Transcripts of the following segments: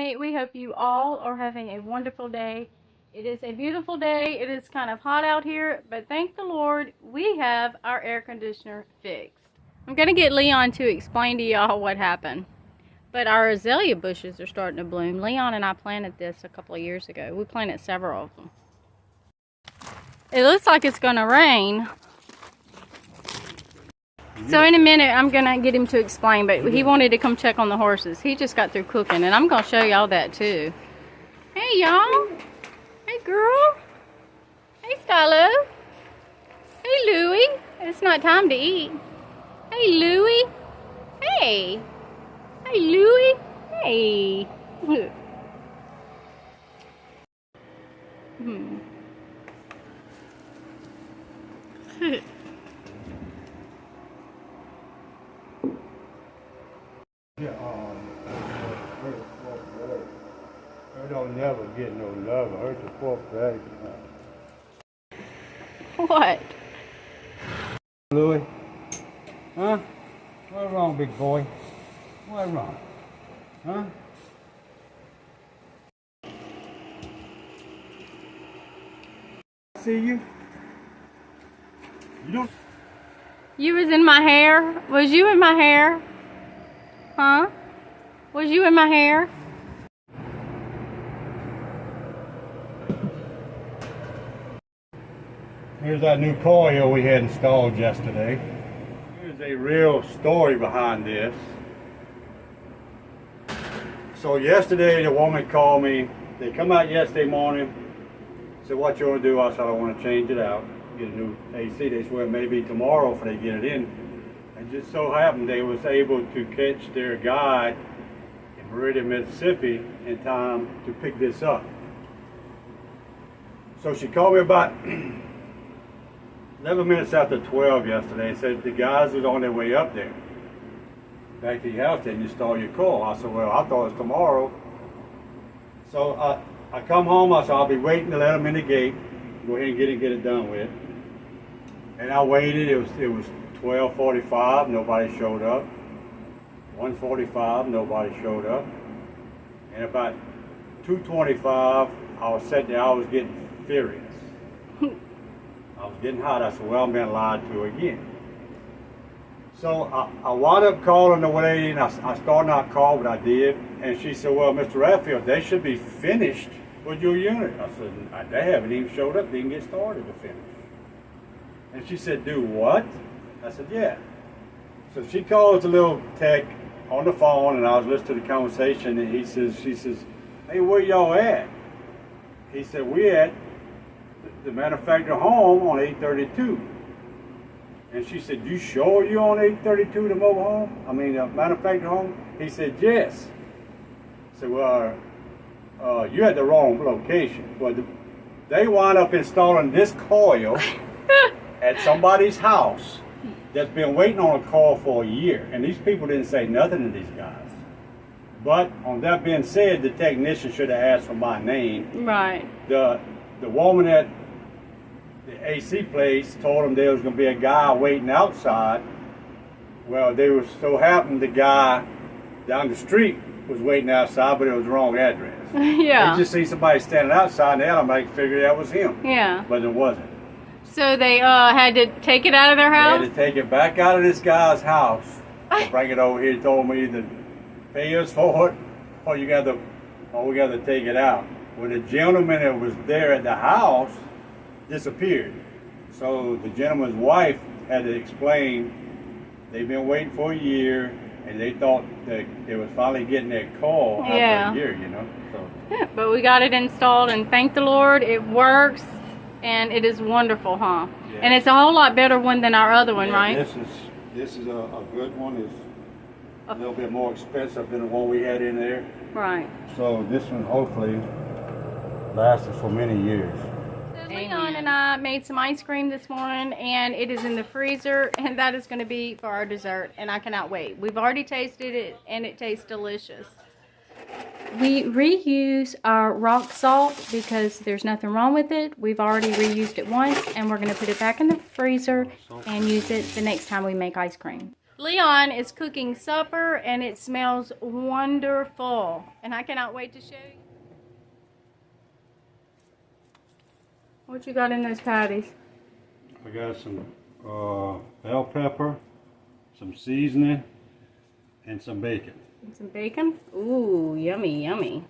family. We hope you all are having a wonderful day. It is a beautiful day. It is kind of hot out here, but thank the Lord we have our air conditioner fixed. I'm going to get Leon to explain to y'all what happened. But our azalea bushes are starting to bloom. Leon and I planted this a couple of years ago. We planted several of them. It looks like it's going to rain. So in a minute, I'm going to get him to explain, but he wanted to come check on the horses. He just got through cooking, and I'm going to show y'all that too. Hey, y'all. Hey, girl. Hey, Stylo. Hey, Louie. It's not time to eat. Hey, Louie. Hey. Hey, Louie. Hey. Yeah, her don't never get no love. Her the fourth grade. What? Louis? Huh? What's wrong, big boy? What's wrong? Huh? See you? You don't... You was in my hair? Was you in my hair? Huh? Was you in my hair? Here's that new coil we had installed yesterday. Here's a real story behind this. So yesterday the woman called me. They come out yesterday morning. Said, what you want to do? I said, I want to change it out. Get a new AC. They swear maybe tomorrow if they get it in. It just so happened they was able to catch their guy in Meridian, Mississippi in time to pick this up. So she called me about 11 minutes after 12 yesterday and said the guys was on their way up there. Back to your house and install your coil. I said, well, I thought it was tomorrow. So I come home, I said, I'll be waiting to let them in the gate. Go ahead and get it done with. And I waited, it was 12:45, nobody showed up. 1:45, nobody showed up. And about 2:25, I was sitting there, I was getting furious. I was getting hot. I said, well, I'm being lied to again. So I wound up calling the lady, and I started not call, but I did. And she said, well, Mr. Refuge, they should be finished with your unit. I said, they haven't even showed up. They didn't get started to finish. And she said, do what? I said, yeah. So she calls the little tech on the phone, and I was listening to the conversation, and she says, hey, where y'all at? He said, we at the manufacturer home on 832. And she said, you sure you on 832, the mobile home? I mean, the manufacturer home? He said, yes. I said, well, you at the wrong location. Well, they wound up installing this coil at somebody's house that's been waiting on a call for a year. And these people didn't say nothing to these guys. But on that being said, the technician should have asked for my name. Right. The woman at the AC place told them there was going to be a guy waiting outside. Well, they were so happened the guy down the street was waiting outside, but it was the wrong address. Yeah. They just see somebody standing outside, and they automatically figured that was him. Yeah. But it wasn't. So they had to take it out of their house? They had to take it back out of this guy's house and bring it over here. He told me to pay us for it, or we got to take it out. Well, the gentleman that was there at the house disappeared. So the gentleman's wife had to explain they've been waiting for a year, and they thought that they was finally getting their call after a year, you know. So. Yeah, but we got it installed, and thank the Lord, it works, and it is wonderful, huh? Yeah. And it's a whole lot better one than our other one, right? This is a good one. It's a little bit more expensive than the one we had in there. Right. So this one hopefully lasted for many years. Leon and I made some ice cream this morning, and it is in the freezer, and that is going to be for our dessert, and I cannot wait. We've already tasted it, and it tastes delicious. We reuse our rock salt because there's nothing wrong with it. We've already reused it once, and we're going to put it back in the freezer and use it the next time we make ice cream. Leon is cooking supper and it smells wonderful. And I cannot wait to show you. What you got in those patties? I got some bell pepper, some seasoning, and some bacon. And some bacon? Ooh, yummy, yummy.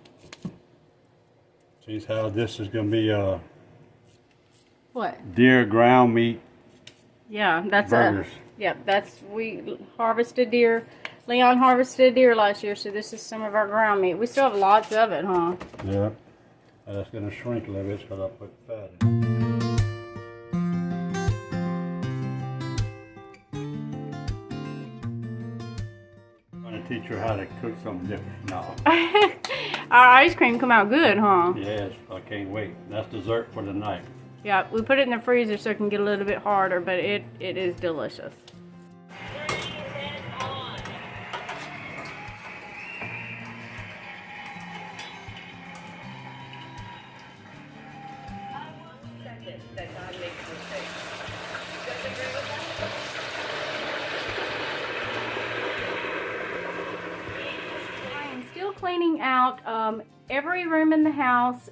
See how this is going to be What? deer ground meat. Yeah, that's burgers. We harvested deer. Leon harvested deer last year, so this is some of our ground meat. We still have lots of it, huh? Yeah. That's going to shrink a little bit because I put fat in. I'm going to teach her how to cook something different now. Our ice cream come out good, huh? Yes, I can't wait. That's dessert for the night. Yeah, we put it in the freezer so it can get a little bit harder, but it is delicious. I am still cleaning out every room in the house,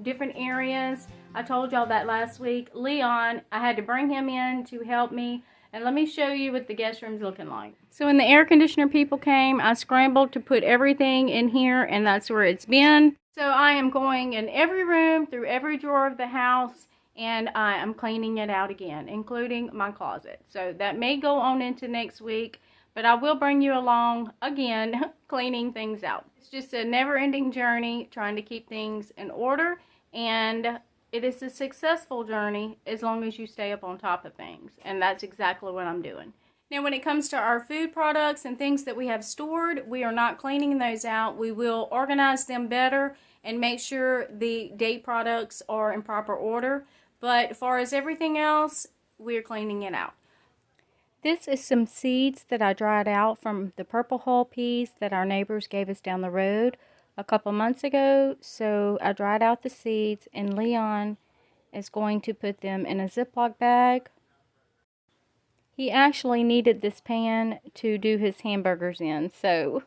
different areas. I told y'all that last week. Leon, I had to bring him in to help me. And let me show you what the guest room's looking like. So when the air conditioner people came, I scrambled to put everything in here, and that's where it's been. So I am going in every room, through every drawer of the house, and I am cleaning it out again, including my closet. So that may go on into next week, but I will bring you along again, cleaning things out. It's just a never-ending journey, trying to keep things in order, and it is a successful journey as long as you stay up on top of things. And that's exactly what I'm doing. Now, when it comes to our food products and things that we have stored, we are not cleaning those out. We will organize them better and make sure the date products are in proper order. But as far as everything else, we're cleaning it out. This is some seeds that I dried out from the purple hull peas that our neighbors gave us down the road a couple months ago. So I dried out the seeds, and Leon is going to put them in a Ziploc bag. He actually needed this pan to do his hamburgers in, so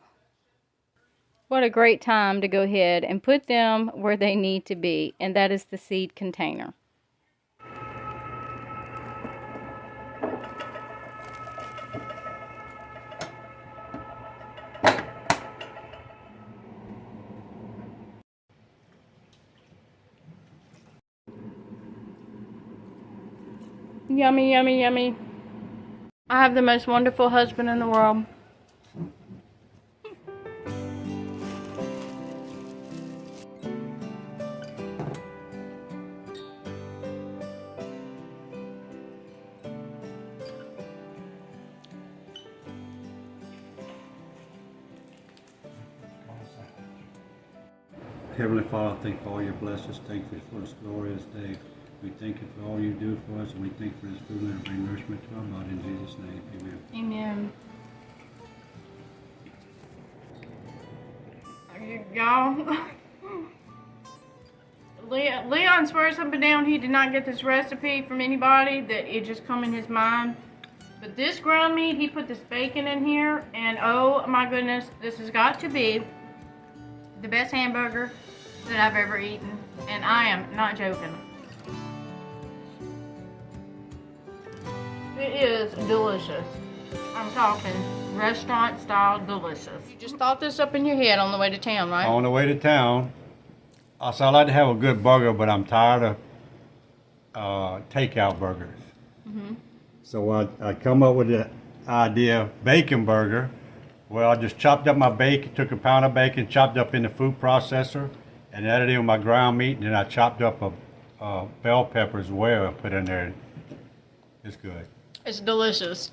what a great time to go ahead and put them where they need to be, and that is the seed container. Yummy, yummy, yummy. I have the most wonderful husband in the world. Heavenly Father, thank you for all your blessings. Thank you for this glorious day. We thank you for all you do for us, and we thank you for this food and bring nourishment to our body. In Jesus' name, amen. Amen. Y'all, Leon swears up and down he did not get this recipe from anybody, that it just come in his mind. But this ground meat, he put this bacon in here, and oh my goodness, this has got to be the best hamburger that I've ever eaten, and I am not joking. It is delicious. I'm talking restaurant style delicious. You just thought this up in your head on the way to town, right? On the way to town, I like to have a good burger, but I'm tired of takeout burgers. Mm-hmm. So I come up with the idea of bacon burger. Well, I just chopped up my bacon, took a pound of bacon, chopped up in the food processor, and added in my ground meat, and then I chopped up a bell pepper as well and put in there. It's good. It's delicious.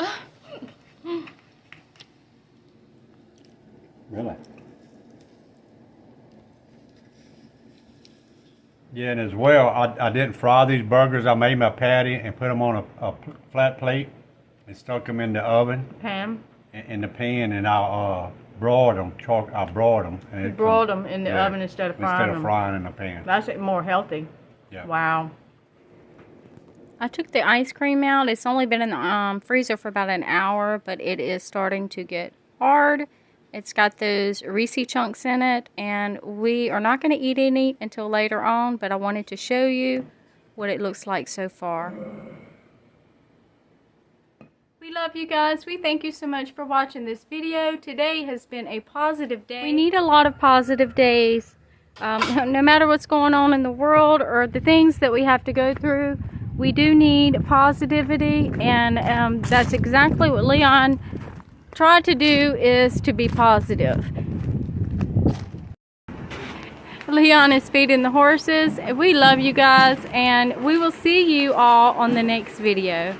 Really? Yeah, and as well, I didn't fry these burgers. I made my patty and put them on a flat plate and stuck them in the oven. Pan? In the pan, and I broiled them. I broiled them. And you broiled them in the oven instead of frying them? Instead of frying in the pan. That's more healthy. Yeah. Wow. I took the ice cream out. It's only been in the freezer for about an hour, but it is starting to get hard. It's got those Reese chunks in it, and we are not going to eat any until later on, but I wanted to show you what it looks like so far. We love you guys. We thank you so much for watching this video. Today has been a positive day. We need a lot of positive days. No matter what's going on in the world or the things that we have to go through, we do need positivity, and that's exactly what Leon tried to do, is to be positive. Leon is feeding the horses. We love you guys, and we will see you all on the next video.